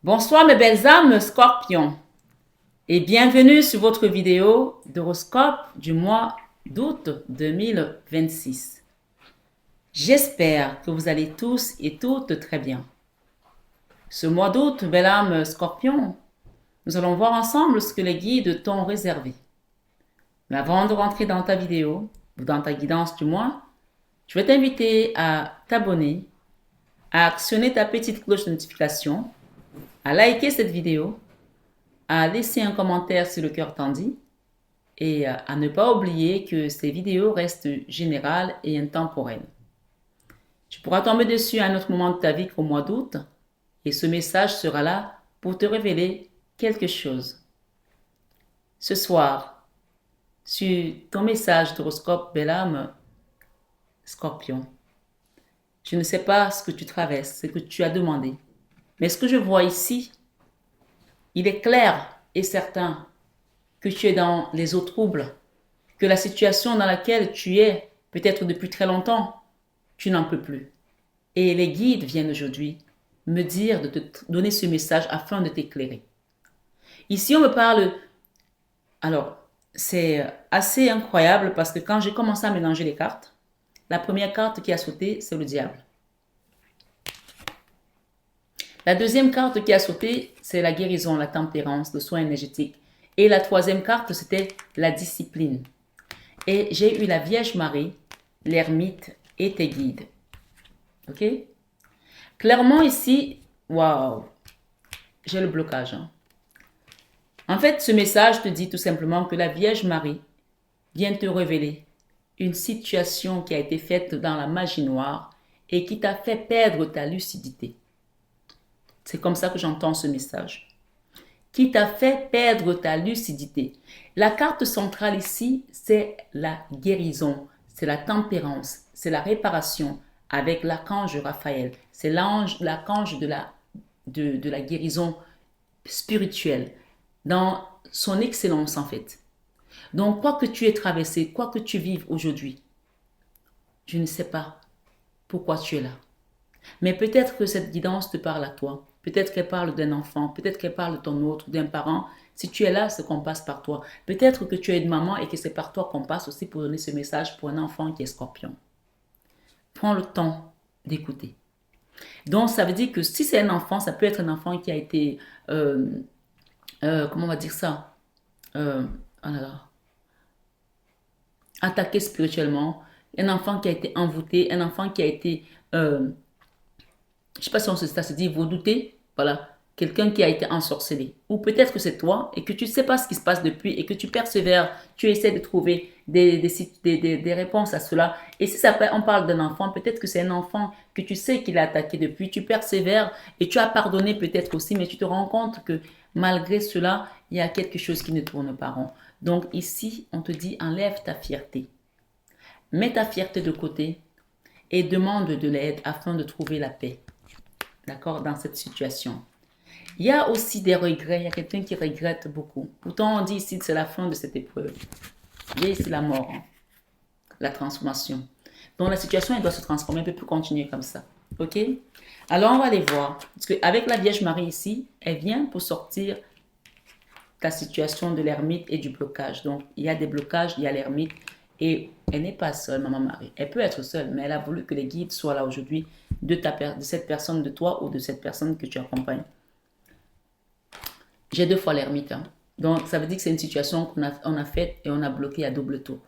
Bonsoir mes belles âmes scorpions et bienvenue sur votre vidéo d'horoscope du mois d'août 2026. J'espère que vous allez tous et toutes très bien. Ce mois d'août, belle âme scorpion, nous allons voir ensemble ce que les guides t'ont réservé. Mais avant de rentrer dans ta vidéo, ou dans ta guidance du mois, je vais t'inviter à t'abonner, à actionner ta petite cloche de notification, à liker cette vidéo, à laisser un commentaire si le cœur t'en dit et à ne pas oublier que ces vidéos restent générales et intemporelles. Tu pourras tomber dessus à un autre moment de ta vie qu'au mois d'août et ce message sera là pour te révéler quelque chose. Ce soir, sur ton message d'horoscope belle âme scorpion, je ne sais pas ce que tu traverses, ce que tu as demandé, mais ce que je vois ici, il est clair et certain que tu es dans les eaux troubles, que la situation dans laquelle tu es, peut-être depuis très longtemps, tu n'en peux plus. Et les guides viennent aujourd'hui me dire de te donner ce message afin de t'éclairer. Ici, on me parle... Alors, c'est assez incroyable parce que quand j'ai commencé à mélanger les cartes, la première carte qui a sauté, c'est le diable. La deuxième carte qui a sauté, c'est la guérison, la tempérance, le soin énergétique. Et la troisième carte, c'était la discipline. Et j'ai eu la Vierge Marie, l'ermite et tes guides. Ok? Clairement ici, waouh, j'ai le blocage. Hein. En fait, ce message te dit tout simplement que la Vierge Marie vient te révéler une situation qui a été faite dans la magie noire et qui t'a fait perdre ta lucidité. C'est comme ça que j'entends ce message. Qui t'a fait perdre ta lucidité. La carte centrale ici, c'est la guérison, c'est la tempérance, c'est la réparation avec l'archange Raphaël. C'est l'archange de la guérison spirituelle, dans son excellence en fait. Donc, quoi que tu aies traversé, quoi que tu vives aujourd'hui, je ne sais pas pourquoi tu es là. Mais peut-être que cette guidance te parle à toi. Peut-être qu'elle parle d'un enfant, peut-être qu'elle parle de ton autre, d'un parent. Si tu es là, c'est qu'on passe par toi. Peut-être que tu es une maman et que c'est par toi qu'on passe aussi pour donner ce message pour un enfant qui est scorpion. Prends le temps d'écouter. Donc, ça veut dire que si c'est un enfant, ça peut être un enfant qui a été, comment on va dire ça, euh, oh là là, attaqué spirituellement, un enfant qui a été envoûté, un enfant qui a été je ne sais pas si ça se dit vaudouté, voilà, quelqu'un qui a été ensorcelé. Ou peut-être que c'est toi et que tu ne sais pas ce qui se passe depuis et que tu persévères, tu essaies de trouver des réponses à cela. Et si ça, on parle d'un enfant, peut-être que c'est un enfant que tu sais qu'il a attaqué depuis, tu persévères et tu as pardonné peut-être aussi, mais tu te rends compte que malgré cela, il y a quelque chose qui ne tourne pas rond. Donc ici, on te dit enlève ta fierté. Mets ta fierté de côté et demande de l'aide afin de trouver la paix. D'accord, dans cette situation. Il y a aussi des regrets, il y a quelqu'un qui regrette beaucoup. Pourtant, on dit ici que c'est la fin de cette épreuve. Il y a ici la mort, hein, la transformation. Donc la situation, elle doit se transformer, elle ne peut plus continuer comme ça. Ok? Alors, on va aller voir. Parce qu'avec la Vierge Marie ici, elle vient pour sortir ta situation de l'ermite et du blocage. Donc, il y a des blocages, il y a l'ermite. Et elle n'est pas seule, Maman Marie. Elle peut être seule, mais elle a voulu que les guides soient là aujourd'hui de cette personne, de toi ou de cette personne que tu accompagnes. J'ai 2 fois l'ermite. Hein. Donc, ça veut dire que c'est une situation qu'on a faite et on a bloqué à double tour.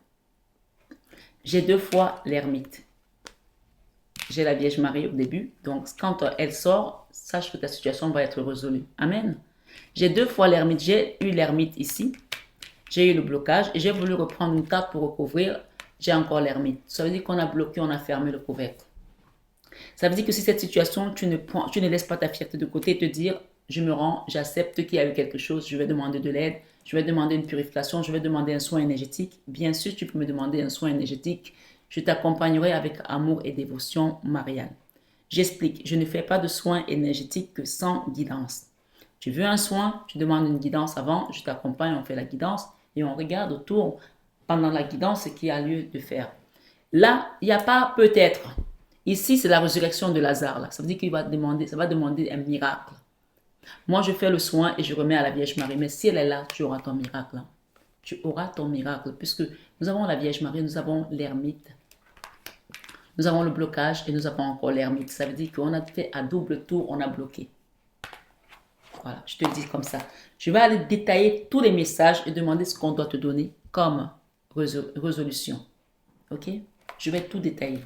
J'ai 2 fois l'ermite. J'ai la Vierge Marie au début. Donc, quand elle sort, sache que ta situation va être résolue. Amen. J'ai 2 fois l'ermite. J'ai eu l'ermite ici. J'ai eu le blocage et j'ai voulu reprendre une carte pour recouvrir. J'ai encore l'ermite. Ça veut dire qu'on a bloqué, on a fermé le couvercle. Ça veut dire que si cette situation, tu ne laisses pas ta fierté de côté et te dire, je me rends, j'accepte qu'il y a eu quelque chose, je vais demander de l'aide, je vais demander une purification, je vais demander un soin énergétique. Bien sûr, tu peux me demander un soin énergétique. Je t'accompagnerai avec amour et dévotion, Marianne. J'explique, je ne fais pas de soins énergétiques que sans guidance. Tu veux un soin, tu demandes une guidance avant, je t'accompagne, on fait la guidance et on regarde autour pendant la guidance ce qu'il y a lieu de faire. Là, il n'y a pas peut-être. Ici, c'est la résurrection de Lazare. Là. Ça veut dire qu'il va demander, ça va demander un miracle. Moi, je fais le soin et je remets à la Vierge Marie. Mais si elle est là, tu auras ton miracle. Hein. Tu auras ton miracle puisque nous avons la Vierge Marie, nous avons l'ermite, nous avons le blocage et nous avons encore l'ermite. Ça veut dire qu'on a fait à double tour, on a bloqué. Voilà, je te le dis comme ça. Je vais aller détailler tous les messages et demander ce qu'on doit te donner comme résolution. Ok? Je vais tout détailler.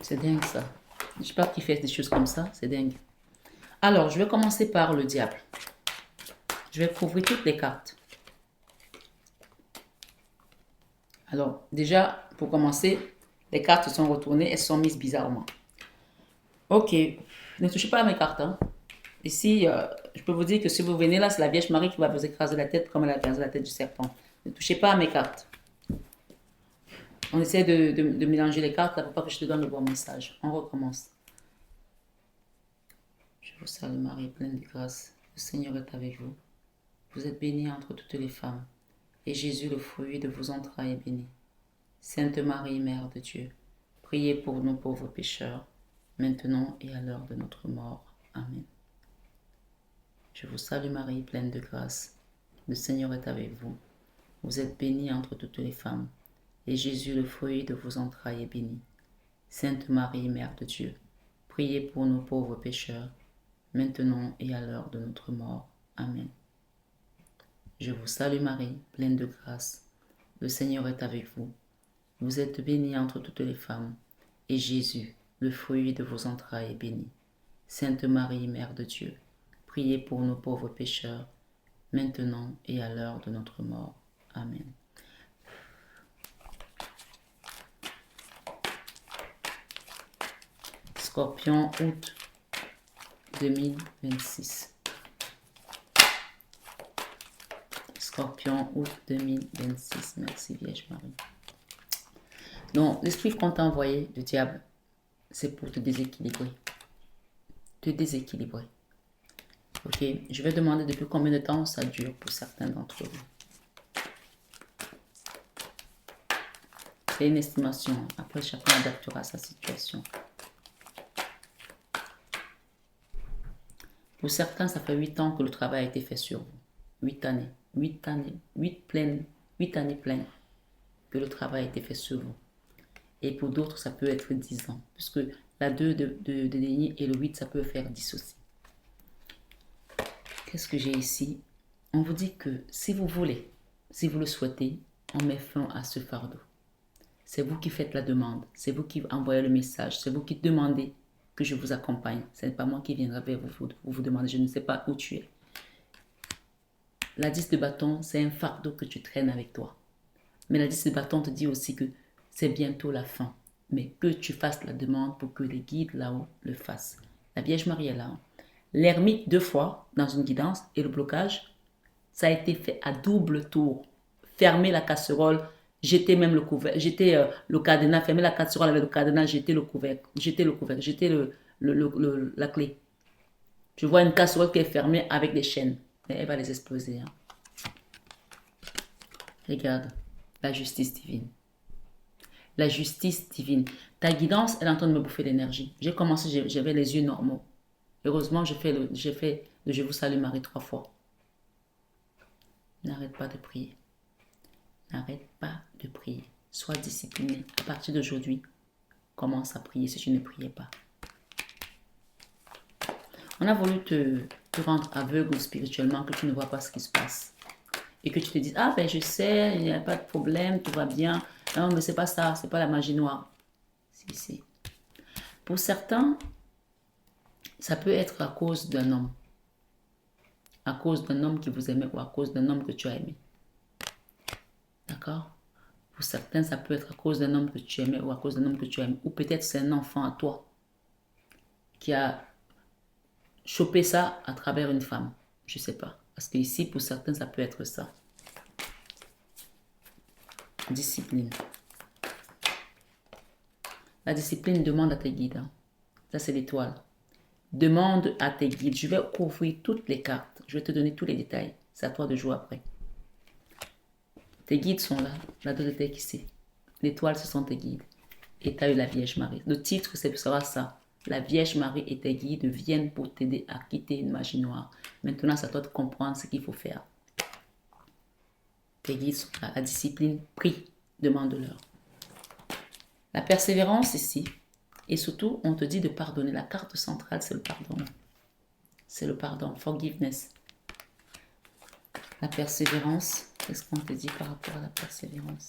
C'est dingue ça. Je sais pas qui fait des choses comme ça, c'est dingue. Alors, je vais commencer par le diable. Je vais couvrir toutes les cartes. Alors, déjà, pour commencer, les cartes sont retournées, elles sont mises bizarrement. Ok, ne touchez pas à mes cartes. Hein. Ici, je peux vous dire que si vous venez là, c'est la Vierge Marie qui va vous écraser la tête comme elle a écrasé la tête du serpent. Ne touchez pas à mes cartes. On essaie de mélanger les cartes là, pour pas que je te donne le bon message. On recommence. Je vous salue Marie, pleine de grâce. Le Seigneur est avec vous. Vous êtes bénie entre toutes les femmes. Et Jésus, le fruit de vos entrailles, est béni. Sainte Marie, Mère de Dieu, priez pour nous pauvres pécheurs, maintenant et à l'heure de notre mort. Amen. Je vous salue Marie, pleine de grâce. Le Seigneur est avec vous. Vous êtes bénie entre toutes les femmes. Et Jésus, le fruit de vos entrailles, est béni. Sainte Marie, Mère de Dieu, priez pour nous pauvres pécheurs, maintenant et à l'heure de notre mort. Amen. Je vous salue Marie, pleine de grâce. Le Seigneur est avec vous. Vous êtes bénie entre toutes les femmes, et Jésus, le fruit de vos entrailles, est béni. Sainte Marie, Mère de Dieu, priez pour nous pauvres pécheurs, maintenant et à l'heure de notre mort. Amen. Scorpion, août 2026. Scorpion, août 2026. Merci Vierge Marie. Donc, l'esprit qu'on t'a envoyé, le diable, c'est pour te déséquilibrer. Te déséquilibrer. Ok, je vais demander depuis combien de temps ça dure pour certains d'entre vous. C'est une estimation. Après, chacun adaptera sa situation. Pour certains, ça fait 8 ans que le travail a été fait sur vous. 8 années. 8 années. 8 années pleines que le travail a été fait sur vous. Et pour d'autres, ça peut être 10 ans. Puisque la 2 de déni et le 8, ça peut faire 10 aussi. Qu'est-ce que j'ai ici? On vous dit que si vous voulez, si vous le souhaitez, on met fin à ce fardeau. C'est vous qui faites la demande. C'est vous qui envoyez le message. C'est vous qui demandez que je vous accompagne. Ce n'est pas moi qui viendrai vers vous demander. Je ne sais pas où tu es. La 10 de bâton, c'est un fardeau que tu traînes avec toi. Mais la 10 de bâton te dit aussi que c'est bientôt la fin. Mais que tu fasses la demande pour que les guides là-haut le fassent. La Vierge Marie est là. L'ermite 2 fois dans une guidance et le blocage, ça a été fait à double tour. Fermer la casserole, jeter même le couvercle, jeter le cadenas, fermer la casserole avec le cadenas, jeter le couvercle, jeter la clé. Je vois une casserole qui est fermée avec des chaînes. Et elle va les exploser. Hein. Regarde, la justice divine. La justice divine. Ta guidance, elle est en train de me bouffer l'énergie. J'ai commencé, j'avais les yeux normaux. Heureusement, j'ai fait le Je vous salue Marie 3 fois. N'arrête pas de prier. N'arrête pas de prier. Sois discipliné. À partir d'aujourd'hui, commence à prier si tu ne priais pas. On a voulu te rendre aveugle spirituellement, que tu ne vois pas ce qui se passe. Et que tu te dises, ah ben je sais, il n'y a pas de problème, tout va bien. Non, mais c'est pas ça, c'est pas la magie noire. Si. Pour certains, ça peut être à cause d'un homme. À cause d'un homme qui vous aimait ou à cause d'un homme que tu as aimé. D'accord? Pour certains, ça peut être à cause d'un homme que tu aimais ou à cause d'un homme que tu aimes. Ou peut-être c'est un enfant à toi qui a chopé ça à travers une femme. Je ne sais pas. Parce que ici, pour certains, ça peut être ça. Discipline. La discipline demande à tes guides. Hein. Ça, c'est l'étoile. Demande à tes guides. Je vais couvrir toutes les cartes. Je vais te donner tous les détails. C'est à toi de jouer après. Tes guides sont là. La deux de terre qui sait. L'étoile, ce sont tes guides. Et tu as eu la Vierge Marie. Le titre, ce sera ça. La Vierge Marie et tes guides viennent pour t'aider à quitter une magie noire. Maintenant, c'est à toi de comprendre ce qu'il faut faire. Tes guides sont là. La discipline, prie. Demande-leur. La persévérance ici. Et surtout, on te dit de pardonner. La carte centrale, c'est le pardon. C'est le pardon. Forgiveness. La persévérance. Qu'est-ce qu'on te dit par rapport à la persévérance?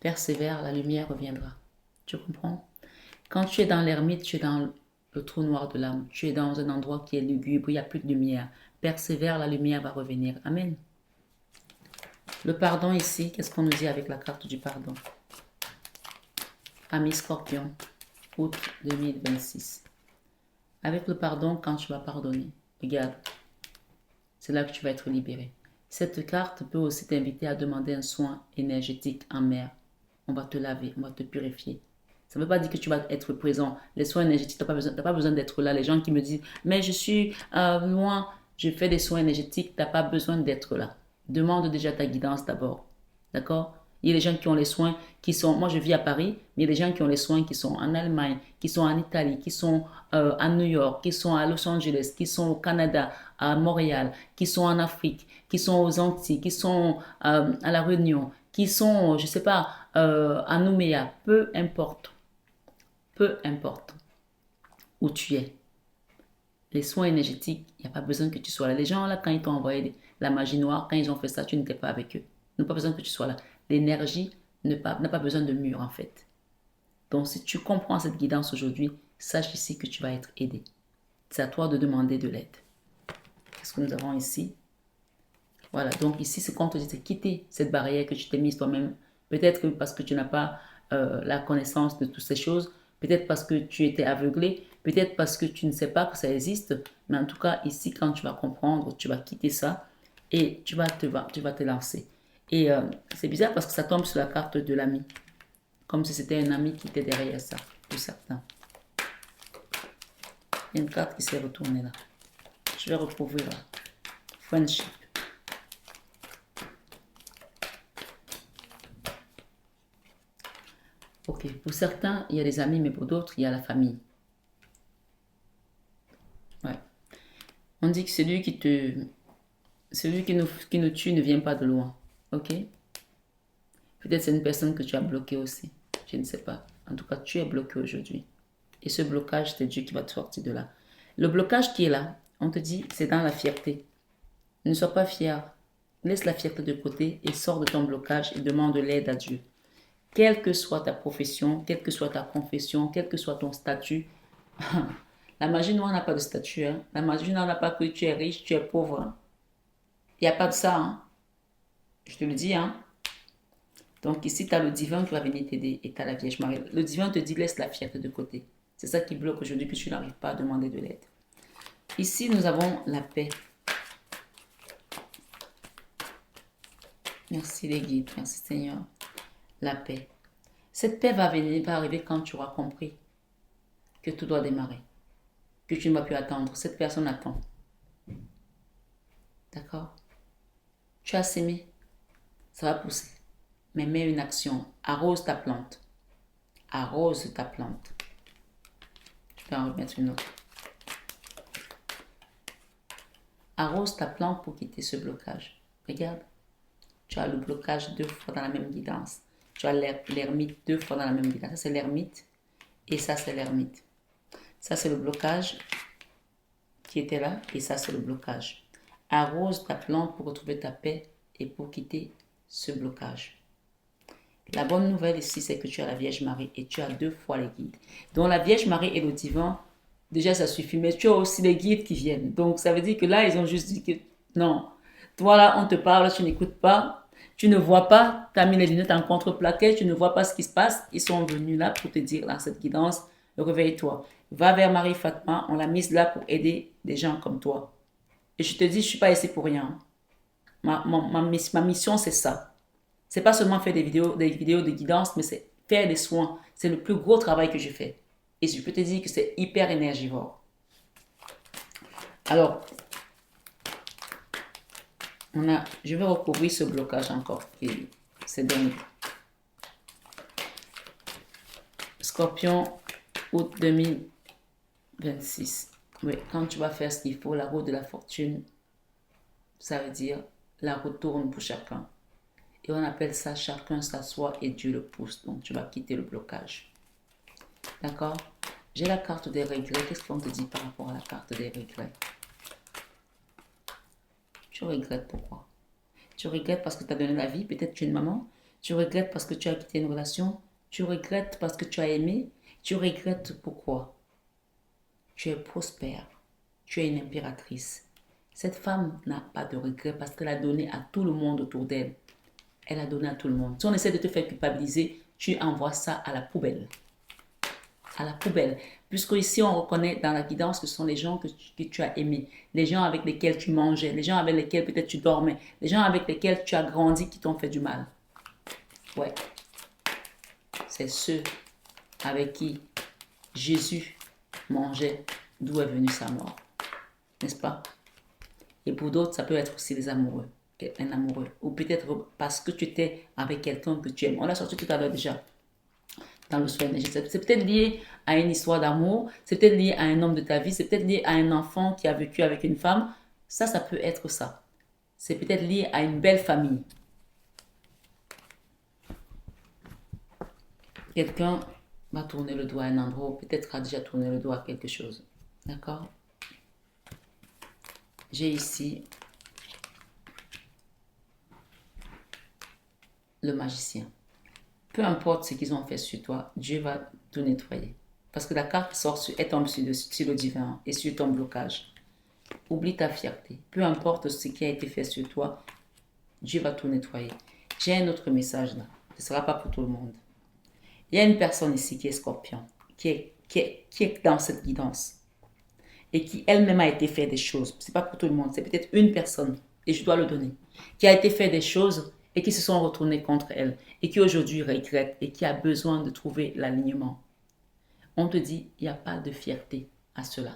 Persévère, la lumière reviendra. Tu comprends? Quand tu es dans l'ermite, tu es dans le trou noir de l'âme. Tu es dans un endroit qui est lugubre, il n'y a plus de lumière. Persévère, la lumière va revenir. Amen. Le pardon ici, qu'est-ce qu'on nous dit avec la carte du pardon? Ami Scorpion, août 2026. Avec le pardon, quand tu vas pardonner, regarde, c'est là que tu vas être libéré. Cette carte peut aussi t'inviter à demander un soin énergétique en mer. On va te laver, on va te purifier. Ça ne veut pas dire que tu vas être présent. Les soins énergétiques, tu n'as pas besoin d'être là. Les gens qui me disent, mais je suis loin, je fais des soins énergétiques, tu n'as pas besoin d'être là. Demande déjà ta guidance d'abord. D'accord? Il y a des gens qui ont les soins qui sont... Moi, je vis à Paris, mais il y a des gens qui ont les soins qui sont en Allemagne, qui sont en Italie, qui sont à New York, qui sont à Los Angeles, qui sont au Canada, à Montréal, qui sont en Afrique, qui sont aux Antilles, qui sont à La Réunion, qui sont, je ne sais pas, à Nouméa. Peu importe où tu es. Les soins énergétiques, il n'y a pas besoin que tu sois là. Les gens, là, quand ils t'ont envoyé la magie noire, quand ils ont fait ça, tu n'étais pas avec eux. Ils n'ont pas besoin que tu sois là. L'énergie n'a pas besoin de mur, en fait. Donc, si tu comprends cette guidance aujourd'hui, sache ici que tu vas être aidé. C'est à toi de demander de l'aide. Qu'est-ce que nous avons ici? Voilà, donc ici, ce qu'on te dit, c'est quitter cette barrière que tu t'es mise toi-même. Peut-être que parce que tu n'as pas la connaissance de toutes ces choses, peut-être parce que tu étais aveuglé, peut-être parce que tu ne sais pas que ça existe. Mais en tout cas, ici, quand tu vas comprendre, tu vas quitter ça et tu vas te lancer. Et c'est bizarre parce que ça tombe sur la carte de l'ami. Comme si c'était un ami qui était derrière ça, pour certains. Il y a une carte qui s'est retournée là. Je vais recouvrir là. Friendship. Ok, pour certains, il y a des amis, mais pour d'autres, il y a la famille. Ouais. On dit que celui qui nous tue ne vient pas de loin. Ok? Peut-être c'est une personne que tu as bloquée aussi. Je ne sais pas. En tout cas, tu es bloqué aujourd'hui. Et ce blocage, c'est Dieu qui va te sortir de là. Le blocage qui est là, on te dit, c'est dans la fierté. Ne sois pas fier. Laisse la fierté de côté et sors de ton blocage et demande l'aide à Dieu. Quelle que soit ta profession, quelle que soit ta confession, quel que soit ton statut, la magie noire n'a pas de statut. Hein. La magie noire n'a pas que tu es riche, tu es pauvre. Hein. Il n'y a pas de ça. Hein. Je te le dis. Hein. Donc ici, tu as le divin qui va venir t'aider et tu as la Vierge Marie. Le divin te dit, laisse la fierté de côté. C'est ça qui bloque aujourd'hui que tu n'arrives pas à demander de l'aide. Ici, nous avons la paix. Merci les guides, merci Seigneur. La paix. Cette paix va arriver quand tu auras compris que tout doit démarrer. Que tu ne vas plus attendre. Cette personne attend. D'accord? Tu as sémé. Ça va pousser. Mais mets une action. Arrose ta plante. Arrose ta plante. Je vais en remettre une autre. Arrose ta plante pour quitter ce blocage. Regarde. Tu as le blocage 2 fois dans la même guidance. Tu as l'ermite 2 fois dans la même guidance. Ça, c'est l'ermite. Et ça, c'est l'ermite. Ça, c'est le blocage qui était là. Et ça, c'est le blocage. Arrose ta plante pour retrouver ta paix et pour quitter ce blocage. La bonne nouvelle ici, c'est que tu as la Vierge Marie et tu as 2 fois les guides. Donc, la Vierge Marie et le divin, déjà, ça suffit. Mais tu as aussi les guides qui viennent. Donc, ça veut dire que là, ils ont juste dit que non. Toi, là, on te parle, tu n'écoutes pas. Tu ne vois pas. Tu as mis les lunettes en contreplaqué. Tu ne vois pas ce qui se passe. Ils sont venus là pour te dire, là, cette guidance, réveille-toi. Va vers Marie Fatma. On l'a mise là pour aider des gens comme toi. Et je te dis, je ne suis pas ici pour rien. Ma mission, c'est ça. C'est pas seulement faire des vidéos de guidance, mais c'est faire des soins. C'est le plus gros travail que je fais. Et je peux te dire que c'est hyper énergivore. Alors, je vais recouvrir ce blocage encore qui s'est donné. Scorpion, août 2026. Oui, quand tu vas faire ce qu'il faut, la route de la fortune, ça veut dire la route tourne pour chacun. Et on appelle ça chacun s'assoit et Dieu le pousse. Donc, tu vas quitter le blocage. D'accord? J'ai la carte des regrets. Qu'est-ce qu'on te dit par rapport à la carte des regrets? Tu regrettes pourquoi? Tu regrettes parce que tu as donné la vie. Peut-être tu es une maman. Tu regrettes parce que tu as quitté une relation. Tu regrettes parce que tu as aimé. Tu regrettes pourquoi? Tu es prospère. Tu es une impératrice. Cette femme n'a pas de regrets parce qu'elle a donné à tout le monde autour d'elle. Elle a donné à tout le monde. Si on essaie de te faire culpabiliser, tu envoies ça à la poubelle. À la poubelle. Puisque ici, on reconnaît dans la guidance que ce sont les gens que tu as aimés, les gens avec lesquels tu mangeais, les gens avec lesquels peut-être tu dormais, les gens avec lesquels tu as grandi qui t'ont fait du mal. Ouais. C'est ceux avec qui Jésus mangeait, d'où est venue sa mort. N'est-ce pas? Et pour d'autres, ça peut être aussi les amoureux. Un amoureux. Ou peut-être parce que tu étais avec quelqu'un que tu aimes. On l'a sorti tout à l'heure déjà dans le soin énergétique. C'est peut-être lié à une histoire d'amour. C'est peut-être lié à un homme de ta vie. C'est peut-être lié à un enfant qui a vécu avec une femme. Ça peut être ça. C'est peut-être lié à une belle famille. Quelqu'un va tourner le doigt à un endroit. Peut-être a déjà tourné le doigt à quelque chose. D'accord? J'ai ici le magicien. Peu importe ce qu'ils ont fait sur toi, Dieu va tout nettoyer. Parce que la carte sort est tombée sur le divin et sur ton blocage. Oublie ta fierté. Peu importe ce qui a été fait sur toi, Dieu va tout nettoyer. J'ai un autre message là. Ce ne sera pas pour tout le monde. Il y a une personne ici qui est scorpion, qui est dans cette guidance. Et qui elle-même a été fait des choses. Ce n'est pas pour tout le monde. C'est peut-être une personne. Et je dois le donner. Qui a été fait des choses et qui se sont retournés contre elle. Et qui aujourd'hui regrette et qui a besoin de trouver l'alignement. On te dit, il n'y a pas de fierté à cela.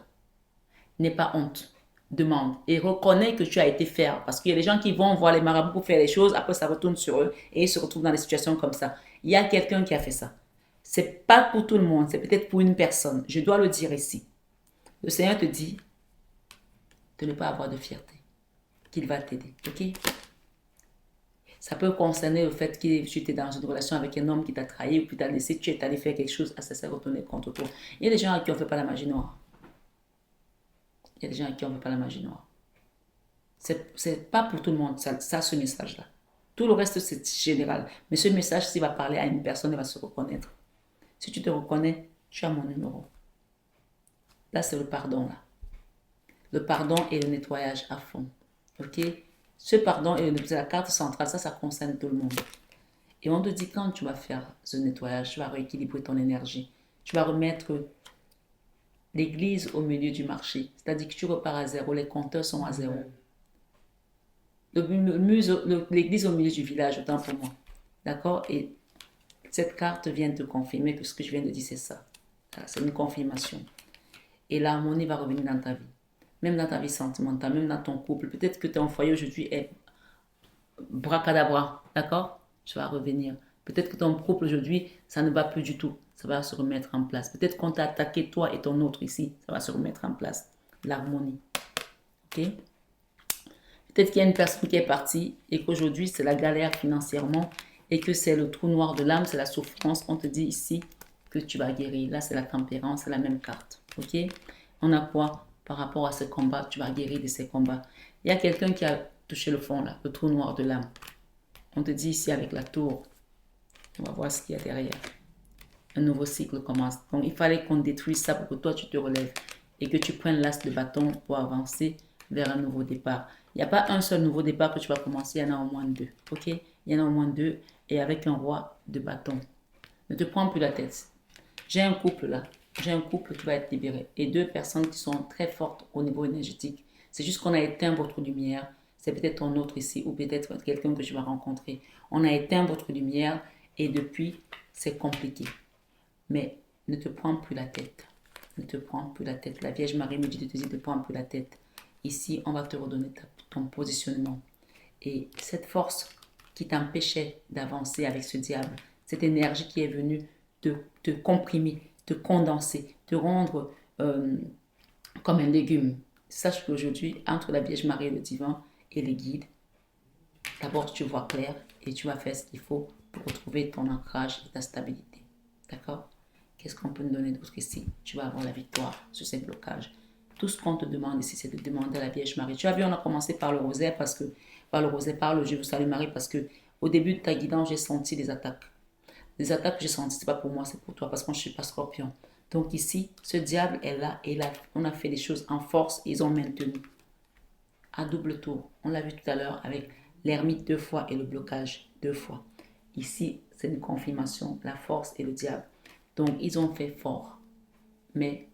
N'aie pas honte. Demande et reconnais que tu as été faire. Parce qu'il y a des gens qui vont voir les marabouts pour faire les choses, après ça retourne sur eux et ils se retrouvent dans des situations comme ça. Il y a quelqu'un qui a fait ça. C'est pas pour tout le monde, c'est peut-être pour une personne. Je dois le dire ici. Le Seigneur te dit de ne pas avoir de fierté, qu'il va t'aider, ok? Ça peut concerner le fait que tu étais dans une relation avec un homme qui t'a trahi ou qui t'a laissé, tu es allé faire quelque chose, ça s'est retourné contre toi. Il y a des gens à qui on ne fait pas la magie noire. Il y a des gens à qui on ne fait pas la magie noire. C'est pas pour tout le monde, ça ce message-là. Tout le reste, c'est général. Mais ce message, s'il va parler à une personne, elle va se reconnaître. Si tu te reconnais, tu as mon numéro. Là, c'est le pardon, là. Le pardon et le nettoyage à fond. Ok? Ce pardon et la carte centrale, ça concerne tout le monde. Et on te dit, quand tu vas faire ce nettoyage, tu vas rééquilibrer ton énergie. Tu vas remettre l'église au milieu du marché. C'est-à-dire que tu repars à zéro, les compteurs sont à zéro. L'église au milieu du village, autant pour moi. D'accord? Et cette carte vient te confirmer que ce que je viens de dire, c'est ça. C'est une confirmation. Et l'harmonie va revenir dans ta vie. Même dans ta vie sentimentale, même dans ton couple. Peut-être que ton foyer aujourd'hui est bracadabra. D'accord? Tu vas revenir. Peut-être que ton couple aujourd'hui, ça ne va plus du tout. Ça va se remettre en place. Peut-être qu'on t'a attaqué, toi et ton autre ici. Ça va se remettre en place. L'harmonie. Ok? Peut-être qu'il y a une personne qui est partie et qu'aujourd'hui, c'est la galère financièrement et que c'est le trou noir de l'âme, c'est la souffrance. On te dit ici que tu vas guérir. Là, c'est la tempérance, c'est la même carte. Ok? On a quoi par rapport à ce combat? Tu vas guérir de ces combats. Il y a quelqu'un qui a touché le fond là, le trou noir de l'âme. On te dit ici avec la tour. On va voir ce qu'il y a derrière. Un nouveau cycle commence. Donc, il fallait qu'on détruise ça pour que toi, tu te relèves et que tu prennes l'as de bâton pour avancer vers un nouveau départ. Il n'y a pas un seul nouveau départ que tu vas commencer, il y en a au moins deux. Ok? Il y en a au moins deux et avec un roi de bâton. Ne te prends plus la tête. J'ai un couple là. J'ai un couple qui va être libéré et deux personnes qui sont très fortes au niveau énergétique. C'est juste qu'on a éteint votre lumière. C'est peut-être ton autre ici ou peut-être quelqu'un que tu vas rencontrer. On a éteint votre lumière et depuis, c'est compliqué. Mais ne te prends plus la tête. Ne te prends plus la tête. La Vierge Marie me dit de te dire ne te prends plus la tête. Ici, on va te redonner ton positionnement. Et cette force qui t'empêchait d'avancer avec ce diable, cette énergie qui est venue te comprimer, te condenser, te rendre comme un légume. Sache qu'aujourd'hui, entre la Vierge Marie et le divin et les guides, d'abord tu vois clair et tu vas faire ce qu'il faut pour retrouver ton ancrage et ta stabilité. D'accord? Qu'est-ce qu'on peut nous donner d'autre ici? Tu vas avoir la victoire sur ces blocages. Tout ce qu'on te demande ici, c'est de demander à la Vierge Marie. Tu as vu, on a commencé par le rosaire par le Je vous salue Marie, parce que au début de ta guidance, j'ai senti des attaques. Les attaques que j'ai senties, ce n'est pas pour moi, c'est pour toi, parce que moi, je ne suis pas scorpion. Donc ici, ce diable est là, et là, on a fait des choses en force, et ils ont maintenu. À double tour. On l'a vu tout à l'heure avec l'ermite 2 fois et le blocage 2 fois. Ici, c'est une confirmation, la force et le diable. Donc, ils ont fait fort. Mais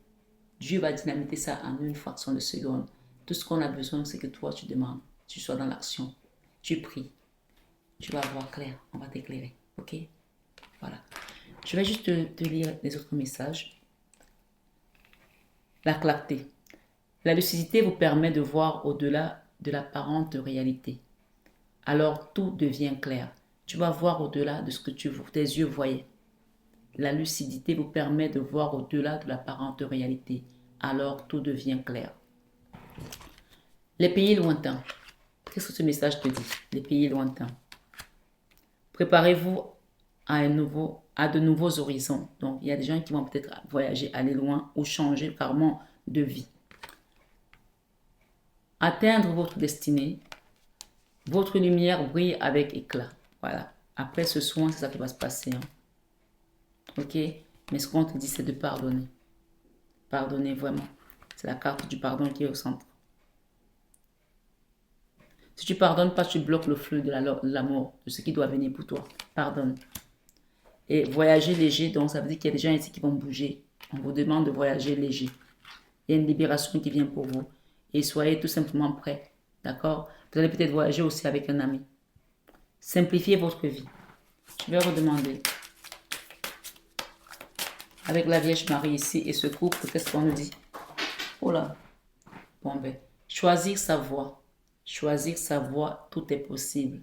Dieu va dynamiter ça en une fraction de seconde. Tout ce qu'on a besoin, c'est que toi, tu demandes, tu sois dans l'action, tu pries. Tu vas voir clair, on va t'éclairer. Ok? Voilà. Je vais juste te lire les autres messages. La clarté. La lucidité vous permet de voir au-delà de l'apparente réalité. Alors tout devient clair. Tu vas voir au-delà de ce que tes yeux voyaient. La lucidité vous permet de voir au-delà de l'apparente réalité. Alors tout devient clair. Les pays lointains. Qu'est-ce que ce message te dit? Les pays lointains. Préparez-vous à de nouveaux horizons. Donc, il y a des gens qui vont peut-être voyager, aller loin ou changer carrément de vie. Atteindre votre destinée. Votre lumière brille avec éclat. Voilà. Après ce soin, c'est ça qui va se passer. Hein. Ok? Mais ce qu'on te dit, c'est de pardonner. Pardonner vraiment. C'est la carte du pardon qui est au centre. Si tu pardonnes pas, tu bloques le flux de l'amour, de ce qui doit venir pour toi. Pardonne. Et voyager léger, donc ça veut dire qu'il y a des gens ici qui vont bouger. On vous demande de voyager léger. Il y a une libération qui vient pour vous. Et soyez tout simplement prêts. D'accord? Vous allez peut-être voyager aussi avec un ami. Simplifiez votre vie. Je vais redemander. Avec la Vierge Marie ici et ce couple, qu'est-ce qu'on nous dit? Oh là. Bon ben, choisir sa voie. Choisir sa voie, tout est possible.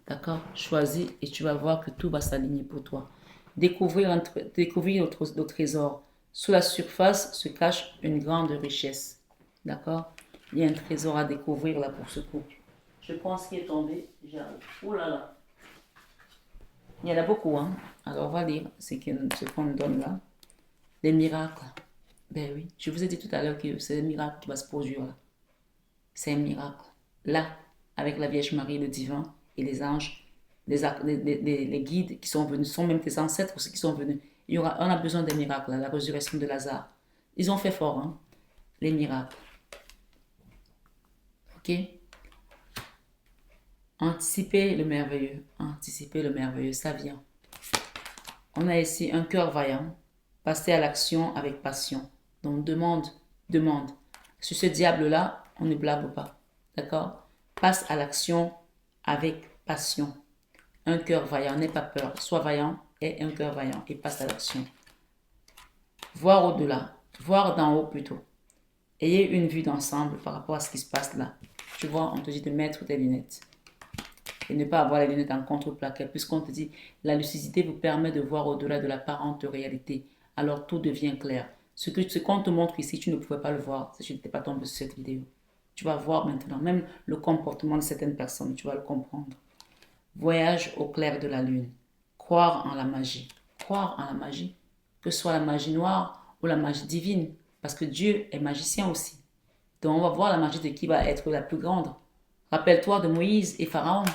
D'accord? Choisis et tu vas voir que tout va s'aligner pour toi. Découvrir le trésor. Sous la surface se cache une grande richesse. D'accord? Il y a un trésor à découvrir là pour ce couple. Je pense qu'il est tombé. J'arrive. Oh là là. Il y en a beaucoup, hein? Alors, on va lire ce qu'on nous donne là. Les miracles. Ben oui, je vous ai dit tout à l'heure que c'est un miracle qui va se produire là. C'est un miracle. Là, avec la Vierge Marie, le divin et les anges, les guides qui sont venus, sont même tes ancêtres aussi qui sont venus. On a besoin des miracles, là, la résurrection de Lazare. Ils ont fait fort, hein? Les miracles. Ok? Anticiper le merveilleux. Anticiper le merveilleux, ça vient. On a ici un cœur vaillant. Passer à l'action avec passion. Donc demande. Sur ce diable-là, on ne blague pas. D'accord? Passe à l'action avec passion. Un cœur vaillant, n'aie pas peur. Sois vaillant et un cœur vaillant et passe à l'action. Voir au-delà. Voir d'en haut plutôt. Ayez une vue d'ensemble par rapport à ce qui se passe là. Tu vois, on te dit de mettre tes lunettes. Et ne pas avoir les lunettes en contreplaqué, puisqu'on te dit la lucidité vous permet de voir au-delà de l'apparente réalité. Alors tout devient clair. Ce qu'on te montre ici, tu ne pouvais pas le voir si tu n'étais pas tombé sur cette vidéo. Tu vas voir maintenant, même le comportement de certaines personnes, tu vas le comprendre. Voyage au clair de la lune. Croire en la magie. Croire en la magie, que ce soit la magie noire ou la magie divine, parce que Dieu est magicien aussi. Donc on va voir la magie de qui va être la plus grande. Rappelle-toi de Moïse et Pharaon.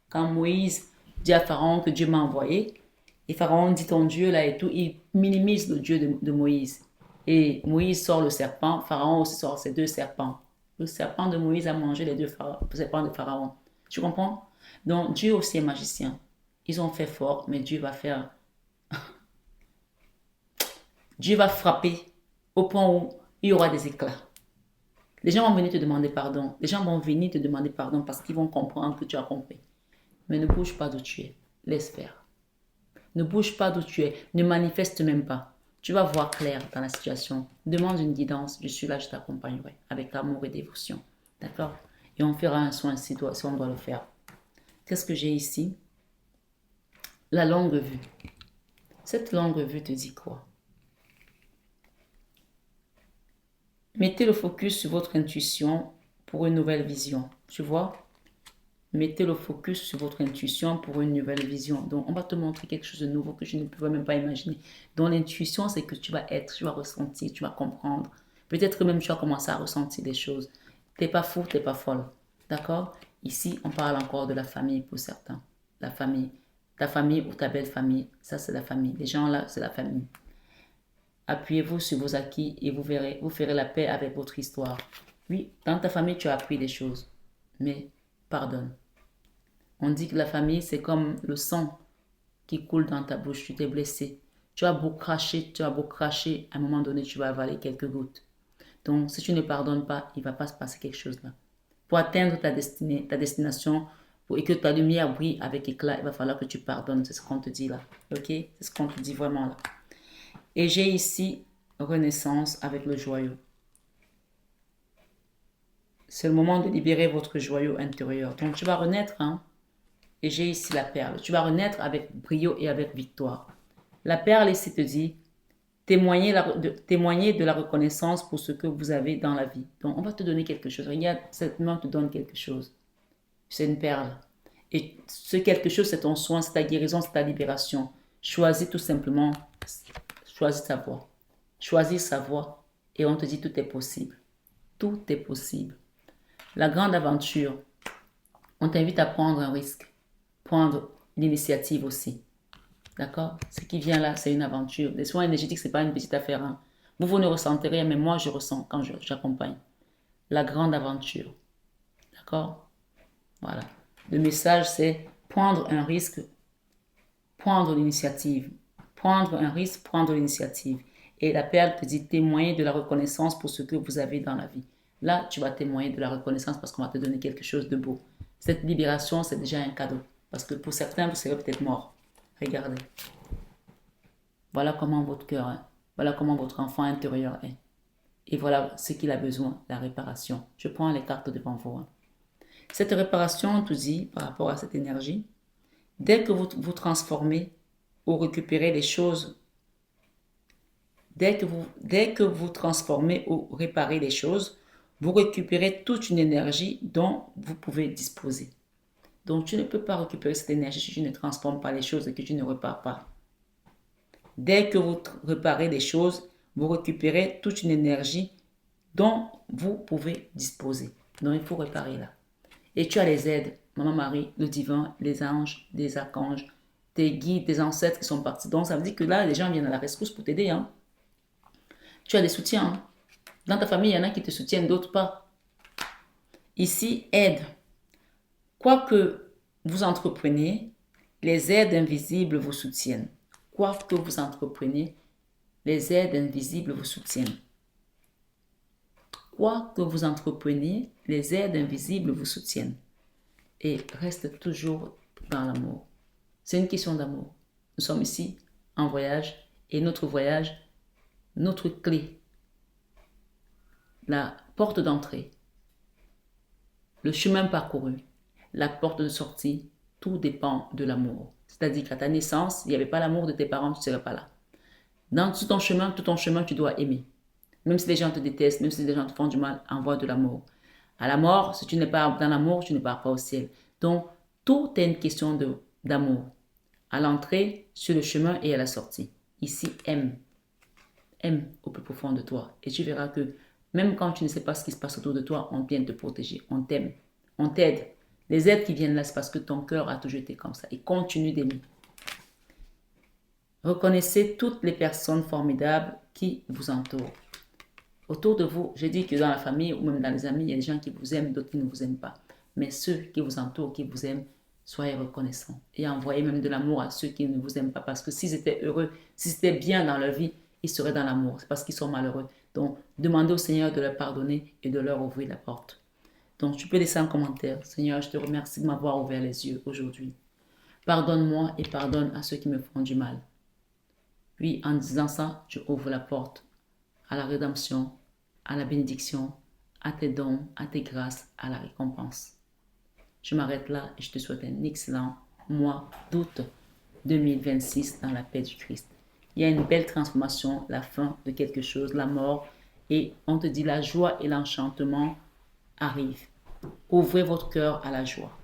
Quand Moïse dit à Pharaon que Dieu m'a envoyé, et Pharaon dit ton Dieu là et tout, il minimise le Dieu de Moïse. Et Moïse sort le serpent, Pharaon aussi sort ses 2 serpents. Le serpent de Moïse a mangé les 2 serpents de Pharaon. Tu comprends? Donc Dieu aussi est magicien. Ils ont fait fort, mais Dieu va faire... Dieu va frapper au point où il y aura des éclats. Les gens vont venir te demander pardon. Les gens vont venir te demander pardon parce qu'ils vont comprendre que tu as compris. Mais ne bouge pas d'où tu es. Laisse faire. Ne bouge pas d'où tu es. Ne manifeste même pas. Tu vas voir clair dans la situation. Demande une guidance. Je suis là, je t'accompagnerai avec amour et dévotion. D'accord? Et on fera un soin si on doit le faire. Qu'est-ce que j'ai ici? La longue vue. Cette longue vue te dit quoi? Mettez le focus sur votre intuition pour une nouvelle vision. Tu vois? Mettez le focus sur votre intuition pour une nouvelle vision. Donc, on va te montrer quelque chose de nouveau que je ne pouvais même pas imaginer. Donc, l'intuition, c'est que tu vas être, tu vas ressentir, tu vas comprendre. Peut-être que même tu vas commencer à ressentir des choses. T'es pas fou, t'es pas folle. D'accord? Ici, on parle encore de la famille pour certains. La famille. Ta famille ou ta belle famille, ça c'est la famille. Les gens là, c'est la famille. Appuyez-vous sur vos acquis et vous verrez, vous ferez la paix avec votre histoire. Oui, dans ta famille, tu as appris des choses, mais pardonne. On dit que la famille, c'est comme le sang qui coule dans ta bouche. Tu t'es blessé. Tu as beau cracher, à un moment donné, tu vas avaler quelques gouttes. Donc, si tu ne pardonnes pas, il ne va pas se passer quelque chose là. Pour atteindre ta destination, et que ta lumière brille avec éclat, il va falloir que tu pardonnes. C'est ce qu'on te dit là. Ok? C'est ce qu'on te dit vraiment là. Et j'ai ici renaissance avec le joyau. C'est le moment de libérer votre joyau intérieur. Donc, tu vas renaître, hein? Et j'ai ici la perle. Tu vas renaître avec brio et avec victoire. La perle ici te dit, témoignez de la reconnaissance pour ce que vous avez dans la vie. Donc, on va te donner quelque chose. Regarde, cette main te donne quelque chose. C'est une perle. Et ce quelque chose, c'est ton soin, c'est ta guérison, c'est ta libération. Choisis tout simplement, choisis ta voie. Choisis sa voie et on te dit tout est possible. Tout est possible. La grande aventure, on t'invite à prendre un risque, prendre l'initiative aussi. D'accord? Ce qui vient là, c'est une aventure. Les soins énergétiques, ce n'est pas une petite affaire. Hein. Vous ne ressentez rien, mais moi, je ressens quand j'accompagne. La grande aventure. D'accord? Voilà. Le message, c'est prendre un risque, prendre l'initiative. Prendre un risque, prendre l'initiative. Et la perle te dit témoigner de la reconnaissance pour ce que vous avez dans la vie. Là, tu vas témoigner de la reconnaissance parce qu'on va te donner quelque chose de beau. Cette libération, c'est déjà un cadeau. Parce que pour certains, vous serez peut-être mort. Regardez. Voilà comment votre cœur est. Voilà comment votre enfant intérieur est. Et voilà ce qu'il a besoin, la réparation. Je prends les cartes devant vous. Hein. Cette réparation, on te dit, par rapport à cette énergie, dès que vous transformez ou récupérez les choses, dès que vous transformez ou réparez les choses, vous récupérez toute une énergie dont vous pouvez disposer. Donc, tu ne peux pas récupérer cette énergie si tu ne transformes pas les choses et que tu ne répares pas. Dès que vous réparez les choses, vous récupérez toute une énergie dont vous pouvez disposer. Donc, il faut réparer là. Et tu as les aides, Maman Marie, le divin, les anges, les archanges, tes guides, tes ancêtres qui sont partis. Donc, ça veut dire que là, les gens viennent à la rescousse pour t'aider. Hein. Tu as des soutiens. Hein. Dans ta famille, il y en a qui te soutiennent, d'autres pas. Ici, aide. Quoi que vous entrepreniez, les aides invisibles vous soutiennent. Quoi que vous entrepreniez, les aides invisibles vous soutiennent. Quoi que vous entrepreniez, les aides invisibles vous soutiennent. Et reste toujours dans l'amour. C'est une question d'amour. Nous sommes ici en voyage et notre voyage, notre clé, la porte d'entrée, le chemin parcouru, la porte de sortie, tout dépend de l'amour. C'est-à-dire qu'à ta naissance, il n'y avait pas l'amour de tes parents, tu ne serais pas là. Dans tout ton chemin, tu dois aimer. Même si les gens te détestent, même si les gens te font du mal, envoie de l'amour. À la mort, si tu n'es pas dans l'amour, tu ne pars pas au ciel. Donc, tout est une question d'amour. À l'entrée, sur le chemin et à la sortie. Ici, aime. Aime au plus profond de toi. Et tu verras que même quand tu ne sais pas ce qui se passe autour de toi, on vient te protéger. On t'aime. On t'aide. Les aides qui viennent là, c'est parce que ton cœur a toujours été comme ça. Et continue d'aimer. Reconnaissez toutes les personnes formidables qui vous entourent. Autour de vous, je dis que dans la famille ou même dans les amis, il y a des gens qui vous aiment, d'autres qui ne vous aiment pas. Mais ceux qui vous entourent, qui vous aiment, soyez reconnaissants. Et envoyez même de l'amour à ceux qui ne vous aiment pas. Parce que s'ils étaient heureux, s'ils étaient bien dans leur vie, ils seraient dans l'amour. C'est parce qu'ils sont malheureux. Donc, demandez au Seigneur de leur pardonner et de leur ouvrir la porte. Donc, tu peux laisser un commentaire. Seigneur, je te remercie de m'avoir ouvert les yeux aujourd'hui. Pardonne-moi et pardonne à ceux qui me font du mal. Puis en disant ça, tu ouvres la porte à la rédemption, à la bénédiction, à tes dons, à tes grâces, à la récompense. Je m'arrête là et je te souhaite un excellent mois d'août 2026 dans la paix du Christ. Il y a une belle transformation, la fin de quelque chose, la mort, et on te dit la joie et l'enchantement arrivent. Ouvrez votre cœur à la joie.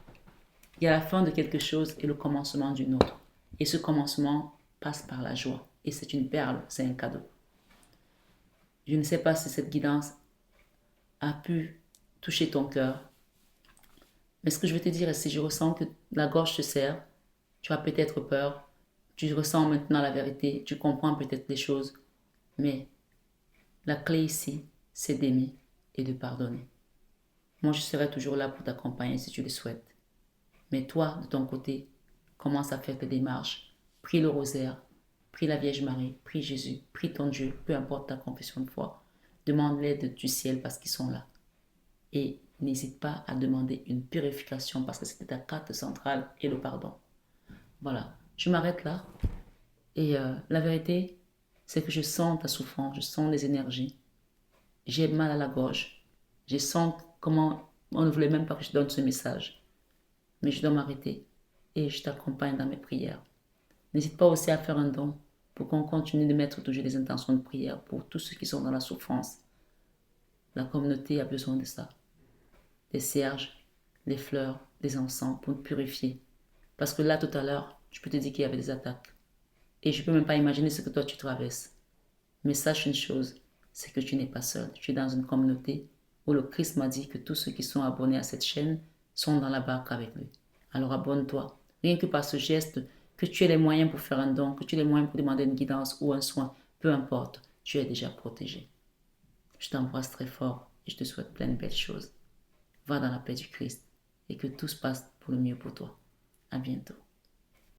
Il y a la fin de quelque chose et le commencement d'une autre. Et ce commencement passe par la joie. Et c'est une perle, c'est un cadeau. Je ne sais pas si cette guidance a pu toucher ton cœur. Mais ce que je veux te dire, c'est que je ressens que la gorge se serre. Tu as peut-être peur. Tu ressens maintenant la vérité. Tu comprends peut-être les choses. Mais la clé ici, c'est d'aimer et de pardonner. Moi, je serai toujours là pour t'accompagner si tu le souhaites. Mais toi, de ton côté, commence à faire tes démarches. Prie le rosaire, prie la Vierge Marie, prie Jésus, prie ton Dieu, peu importe ta confession de foi. Demande l'aide du ciel parce qu'ils sont là. Et n'hésite pas à demander une purification parce que c'était ta carte centrale et le pardon. Voilà, je m'arrête là. Et la vérité, c'est que je sens ta souffrance, je sens les énergies. J'ai mal à la gorge. Je sens comment on ne voulait même pas que je donne ce message. Mais je dois m'arrêter et je t'accompagne dans mes prières. N'hésite pas aussi à faire un don pour qu'on continue de mettre toujours des intentions de prière pour tous ceux qui sont dans la souffrance. La communauté a besoin de ça. Des cierges, des fleurs, des encens pour nous purifier. Parce que là, tout à l'heure, je peux te dire qu'il y avait des attaques. Et je ne peux même pas imaginer ce que toi tu traverses. Mais sache une chose, c'est que tu n'es pas seul. Tu es dans une communauté où le Christ m'a dit que tous ceux qui sont abonnés à cette chaîne sont dans la barque avec lui. Alors abonne-toi. Rien que par ce geste, que tu aies les moyens pour faire un don, que tu aies les moyens pour demander une guidance ou un soin, peu importe, tu es déjà protégé. Je t'embrasse très fort et je te souhaite plein de belles choses. Va dans la paix du Christ et que tout se passe pour le mieux pour toi. À bientôt.